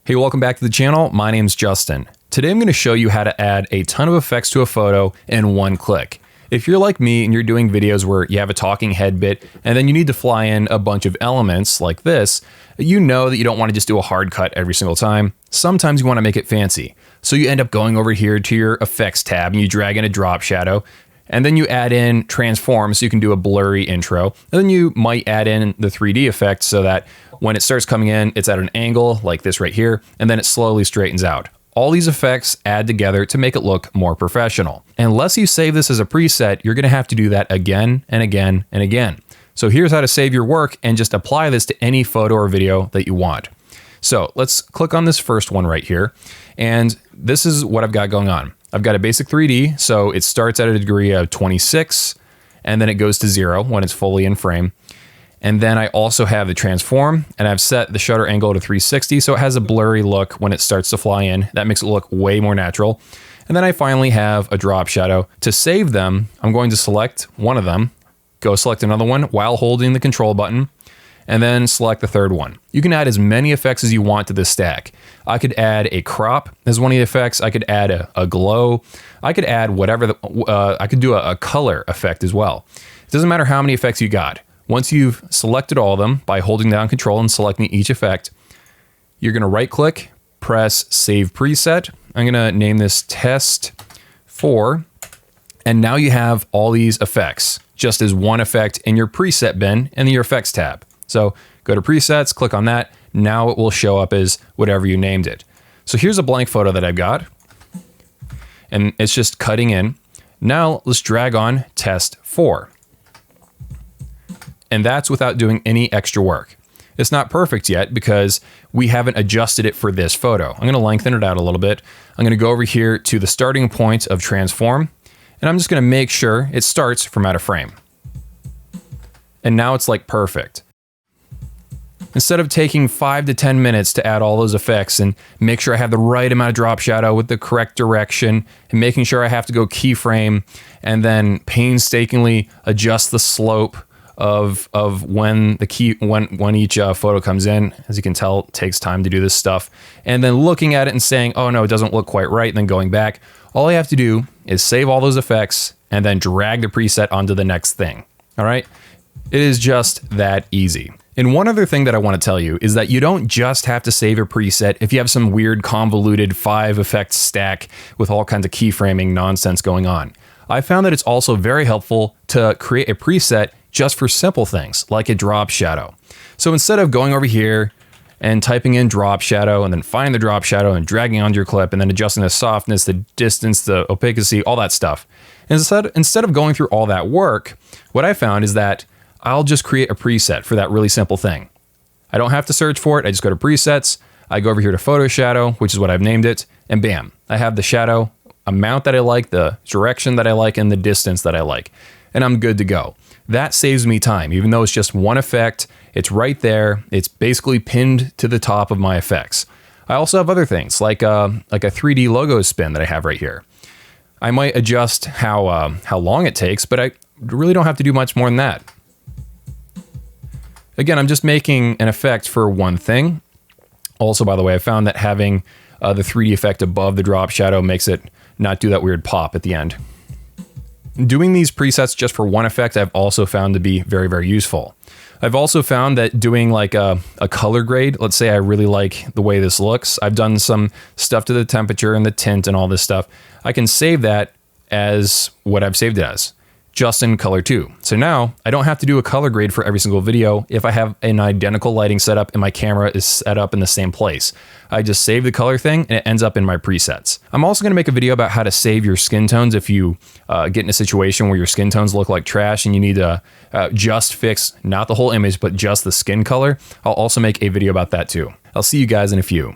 Hey, welcome back to the channel. My name's Justin. Today I'm going to show you how to add a ton of effects to a photo in one click. If you're like me and you're doing videos where you have a talking head bit and then you need to fly in a bunch of elements like this, you know that you don't want to just do a hard cut every single time. Sometimes you want to make it fancy. So you end up going over here to your effects tab and you drag in a drop shadow. And then you add in transform so you can do a blurry intro. And then you might add in the 3D effect so that when it starts coming in, it's at an angle like this right here, and then it slowly straightens out. All these effects add together to make it look more professional. Unless you save this as a preset, you're gonna have to do that again and again and again. So here's how to save your work and just apply this to any photo or video that you want. So let's click on this first one right here. And this is what I've got going on. I've got a basic 3D, so it starts at a degree of 26, and then it goes to 0 when it's fully in frame. And then I also have the transform, and I've set the shutter angle to 360, so it has a blurry look when it starts to fly in. That makes it look way more natural. And then I finally have a drop shadow. To save them, I'm going to select one of them, go select another one while holding the control button, and then select the third one. You can add as many effects as you want to this stack. I could add a crop as one of the effects. I could add a glow. I could add whatever, I could do a color effect as well. It doesn't matter how many effects you got. Once you've selected all of them by holding down control and selecting each effect, you're gonna right click, press save preset. I'm gonna name this test 4. And now you have all these effects just as one effect in your preset bin in your effects tab. So go to presets, click on that. Now it will show up as whatever you named it. So here's a blank photo that I've got, and it's just cutting in. Now let's drag on test 4. And that's without doing any extra work. It's not perfect yet because we haven't adjusted it for this photo. I'm gonna lengthen it out a little bit. I'm gonna go over here to the starting point of transform, and I'm just gonna make sure it starts from out of frame. And now it's like perfect. Instead of taking 5 to 10 minutes to add all those effects and make sure I have the right amount of drop shadow with the correct direction and making sure I have to go keyframe and then painstakingly adjust the slope of when each photo comes in. As you can tell, it takes time to do this stuff. And then looking at it and saying, oh no, it doesn't look quite right, and then going back. All I have to do is save all those effects and then drag the preset onto the next thing. All right? It is just that easy. And one other thing that I want to tell you is that you don't just have to save a preset if you have some weird convoluted 5 effect stack with all kinds of keyframing nonsense going on. I found that it's also very helpful to create a preset just for simple things like a drop shadow. So instead of going over here and typing in drop shadow and then finding the drop shadow and dragging onto your clip and then adjusting the softness, the distance, the opacity, all that stuff, instead of going through all that work, what I found is that I'll just create a preset for that really simple thing. I don't have to search for it. I just go to presets. I go over here to photo shadow, which is what I've named it. And bam, I have the shadow amount that I like, the direction that I like, and the distance that I like. And I'm good to go. That saves me time. Even though it's just one effect, it's right there. It's basically pinned to the top of my effects. I also have other things like a 3D logo spin that I have right here. I might adjust how long it takes, but I really don't have to do much more than that. Again, I'm just making an effect for one thing. Also, by the way, I found that having the 3D effect above the drop shadow makes it not do that weird pop at the end. Doing these presets just for one effect, I've also found to be very, very useful. I've also found that doing like a color grade, let's say I really like the way this looks. I've done some stuff to the temperature and the tint and all this stuff. I can save that as what I've saved it as, just in color 2. So now I don't have to do a color grade for every single video if I have an identical lighting setup and my camera is set up in the same place. I just save the color thing and it ends up in my presets. I'm also gonna make a video about how to save your skin tones if you get in a situation where your skin tones look like trash and you need to just fix, not the whole image, but just the skin color. I'll also make a video about that too. I'll see you guys in a few.